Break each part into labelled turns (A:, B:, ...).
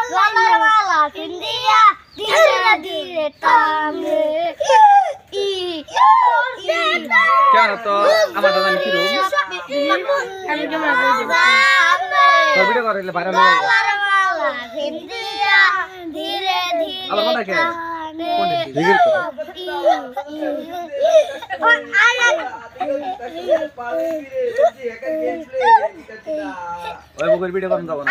A: গলার মালা পিন্দিয়া ধীরে ধীরে টানে
B: কেন তো আমার দাদা কি রুম
A: আমি ক্যামেরা করে দেব
B: তো ভিডিও করে ভাইরাল হয়ে যাবে
A: গলার মালা পিন্দিয়া ধীরে ধীরে
B: আবার কোনটা কে কোন দিকে ওই বগের ভিডিও করন যাব না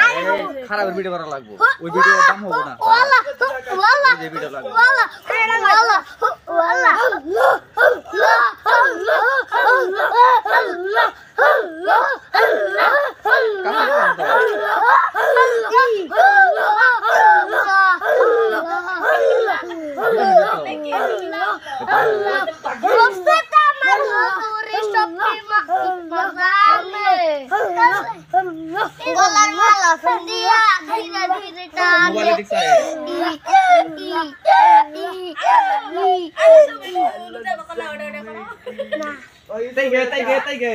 B: খারাপ ভিডিও করা লাগবে ওই ভিডিও দাম হবে না
A: ওয়ালা ওয়ালা
B: এই ভিডিও লাগবে
A: ওয়ালা ওয়ালা গলার মালা পিন্দিয়া ধীরে ধীরে টানে
B: মোবাইলে দেখছ তাই গে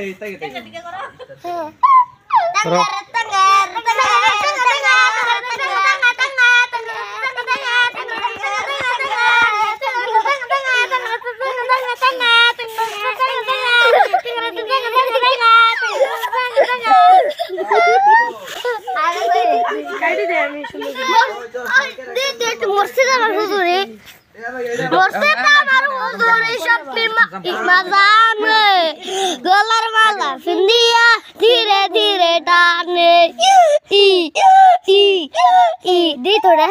A: গলার মালা পিন্দিয়া ধীরে ধীরে টানে দি তোরা